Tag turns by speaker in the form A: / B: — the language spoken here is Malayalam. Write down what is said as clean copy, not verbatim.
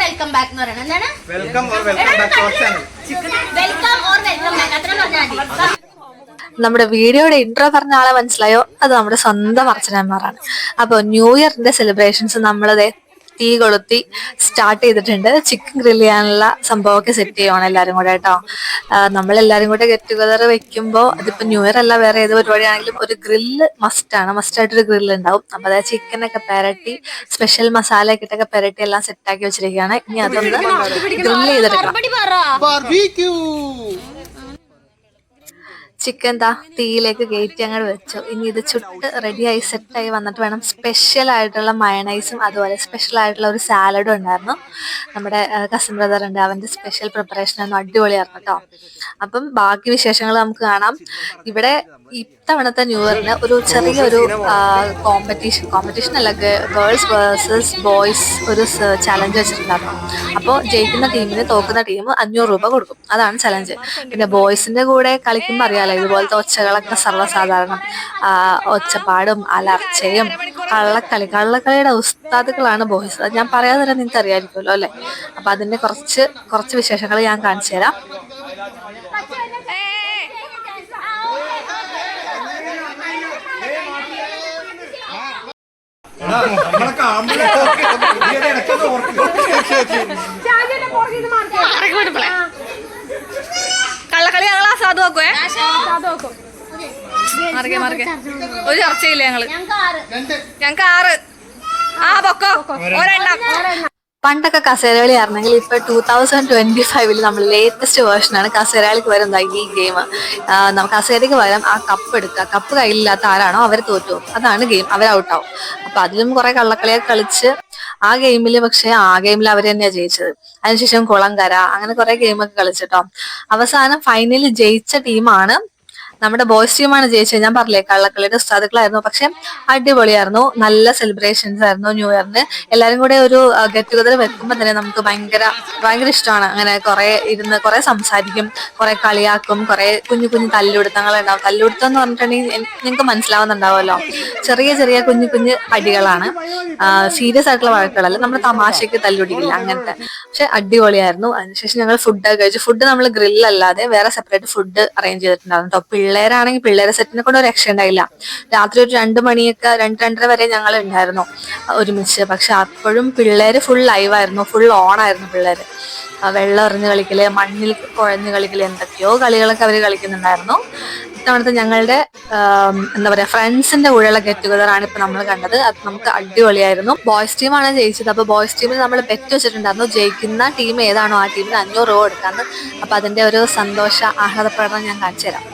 A: വെൽക്കം ബാക്ക് എന്ന് പറയണം. എന്താണ്
B: welcome or welcome back to channel.
A: Welcome or welcome back അത്ര പറഞ്ഞാൽ മതി.
C: നമ്മുടെ വീഡിയോയുടെ ഇൻട്രോ പറഞ്ഞ ആളെ മനസ്സിലായോ? അത് നമ്മുടെ സ്വന്തം അർച്ചനന്മാരാണ്. അപ്പോൾ ന്യൂ ഇയറിന്റെ സെലിബ്രേഷൻസ് നമ്മളത് തീ കൊളുത്തി സ്റ്റാർട്ട് ചെയ്തിട്ടുണ്ട്. ചിക്കൻ ഗ്രില്ല് ചെയ്യാനുള്ള സംഭവമൊക്കെ സെറ്റ് ചെയ്യുവാണ് എല്ലാവരും കൂടെ കേട്ടോ. നമ്മളെല്ലാവരും കൂടെ ഗെറ്റ് ടുഗദർ വെക്കുമ്പോൾ അതിപ്പോൾ ന്യൂ ഇയർ അല്ല വേറെ ഏത് പരിപാടിയാണെങ്കിലും ഒരു ഗ്രില്ല് മസ്റ്റായിട്ടൊരു ഗ്രില്ല് ഉണ്ടാവും. അപ്പോൾ അതായത് ചിക്കനൊക്കെ പെരട്ടി സ്പെഷ്യൽ മസാലയൊക്കെ ഇട്ടൊക്കെ പെരട്ടി എല്ലാം സെറ്റാക്കി വെച്ചിരിക്കുകയാണ്. ഇനി അതൊന്ന് ഗ്രില്ല് ചെയ്തെടുക്കണം.
B: ബാർബിക്യൂ
C: ചിക്കൻ തീയിലേക്ക് കയറ്റി അങ്ങോട്ട് വെച്ചു. ഇനി ഇത് ചുട്ട് റെഡിയായി സെറ്റായി വന്നിട്ട് വേണം. സ്പെഷ്യൽ ആയിട്ടുള്ള മയണൈസും അതുപോലെ സ്പെഷ്യൽ ആയിട്ടുള്ള ഒരു സാലഡും ഉണ്ടായിരുന്നു. നമ്മുടെ കസിൻ ബ്രദർ ഉണ്ട്, അവൻ്റെ സ്പെഷ്യൽ പ്രിപ്പറേഷൻ ആയിരുന്നു, അടിപൊളിയായിരുന്നു കേട്ടോ. അപ്പം ബാക്കി വിശേഷങ്ങൾ നമുക്ക് കാണാം. ഇവിടെ ഇത്തവണത്തെ ന്യൂ ഇയറിന് ഒരു ചെറിയൊരു കോമ്പറ്റീഷൻ അല്ല, ഗേൾസ് വേഴ്സസ് ബോയ്സ് ഒരു ചലഞ്ച് വെച്ചിട്ടുണ്ടായിരുന്നു. അപ്പോൾ ജയിക്കുന്ന ടീമിന് തോക്കുന്ന ടീം 500 രൂപ കൊടുക്കും. അതാണ് ചലഞ്ച്. പിന്നെ ബോയ്സിന്റെ കൂടെ കളിക്കുമ്പോൾ അറിയാലോ, ഇതുപോലത്തെ ഒച്ചകളൊക്കെ സർവ്വസാധാരണം. ഒച്ചപ്പാടും അലർച്ചയും കള്ളക്കളിയുടെ ഉസ്താദുക്കളാണ് ബോയ്സ്. അത് ഞാൻ പറയാതെ തന്നെ നിങ്ങൾക്ക് അറിയാമായിരിക്കുമല്ലോ അല്ലെ. അപ്പൊ അതിന്റെ കുറച്ച് വിശേഷങ്ങൾ ഞാൻ കാണിച്ചു തരാം.
D: കള്ളക്കളി ഞങ്ങൾ ആസ്വാദമാക്കുവേ. ഒരു ചർച്ചയില്ല ഞങ്ങക്ക് 6. ആ പൊക്കോ ഒരെണ്ണം.
C: പണ്ടൊക്കെ കസേരകളി ആയിരുന്നെങ്കിൽ ഇപ്പൊ 2025 നമ്മൾ ലേറ്റസ്റ്റ് വേർഷനാണ് കസേരകളിക്ക് വരുന്നത് ഈ ഗെയിം. കസേരയ്ക്ക് പകരം ആ കപ്പ് എടുക്കുക. കപ്പ് കയ്യിലില്ലാത്ത ആരാണോ അവർ തോറ്റു. അതാണ് ഗെയിം, അവർ ഔട്ടാവും. അപ്പൊ അതിലും കുറെ കള്ളക്കളിയൊക്കെ കളിച്ച് ആ ഗെയിമിൽ അവർ തന്നെയാണ് ജയിച്ചത്. അതിനുശേഷം കുളംകര അങ്ങനെ കുറെ ഗെയിമൊക്കെ കളിച്ചിട്ടോ. അവസാനം ഫൈനലിൽ ജയിച്ച ടീമാണ് നമ്മുടെ ബോയ്സ് ടീമാണ് ജയിച്ചത്. ഞാൻ പറഞ്ഞില്ലേ, കള്ളക്കളിയുടെ ഉസ്താദുക്കളായിരുന്നു. പക്ഷെ അടിപൊളിയായിരുന്നു, നല്ല സെലിബ്രേഷൻസ് ആയിരുന്നു ന്യൂ ഇയറിന്. എല്ലാവരും കൂടെ ഒരു ഗെറ്റ് ടുഗദർ വെക്കുമ്പോൾ തന്നെ നമുക്ക് ഭയങ്കര ഇഷ്ടമാണ്. അങ്ങനെ ഇരുന്ന് കുറെ സംസാരിക്കും, കുറെ കളിയാക്കും, കുറെ കുഞ്ഞു തല്ലുപിടുത്തങ്ങൾ ഉണ്ടാവും. തല്ലുപിടുത്തം എന്ന് പറഞ്ഞിട്ടുണ്ടെങ്കിൽ നിങ്ങൾക്ക് മനസ്സിലാവുന്നുണ്ടാവുമല്ലോ, ചെറിയ കുഞ്ഞു അടികളാണ്. സീരിയസ് ആയിട്ടുള്ള വഴക്കുകളല്ല, നമ്മൾ തമാശയ്ക്ക് തല്ലുപിടിക്കില്ല അങ്ങനത്തെ. പക്ഷെ അടിപൊളിയായിരുന്നു. അതിനുശേഷം ഞങ്ങൾ ഫുഡൊക്കെ കഴിച്ചു. ഫുഡ് നമ്മൾ ഗ്രില്ലല്ലാതെ വേറെ സെപ്പറേറ്റ് ഫുഡ് അറേഞ്ച് ചെയ്തിട്ടുണ്ടായിരുന്നു കേട്ടോ. പിള്ളേരാണെങ്കിൽ പിള്ളേരെ സെറ്റിനെ കൊണ്ട് ഒരു രക്ഷ ഉണ്ടായില്ല. രാത്രി ഒരു 2 മണിയൊക്കെ 2-2:30 വരെ ഞങ്ങൾ ഉണ്ടായിരുന്നു ഒരുമിച്ച്. പക്ഷെ അപ്പോഴും പിള്ളേര് ഫുൾ ലൈവായിരുന്നു, ഫുൾ ഓണായിരുന്നു പിള്ളേര്. വെള്ളം എറിഞ്ഞ് കളിക്കല്, മണ്ണിൽ കുഴഞ്ഞ് കളിക്കല്, എന്തൊക്കെയോ കളികളൊക്കെ അവർ കളിക്കുന്നുണ്ടായിരുന്നു. ഇത്തവണത്തെ ഞങ്ങളുടെ എന്താ പറയാ ഫ്രണ്ട്സിന്റെ കൂടെയുള്ള ഗെറ്റ് ടുഗദർ ആണ് ഇപ്പൊ നമ്മൾ കണ്ടത്. അത് നമുക്ക് അടിപൊളിയായിരുന്നു. ബോയ്സ് ടീമാണ് ജയിച്ചത്. അപ്പൊ ബോയ്സ് ടീമിൽ നമ്മൾ ബെറ്റ് വെച്ചിട്ടുണ്ടായിരുന്നു, ജയിക്കുന്ന ടീം ഏതാണോ ആ ടീമിന് 500 രൂപ കൊടുക്കാന്ന്. അപ്പൊ അതിന്റെ ഒരു സന്തോഷ ആഹ്ലാദപ്രകടനം ഞാൻ കാണിച്ചു തരാം.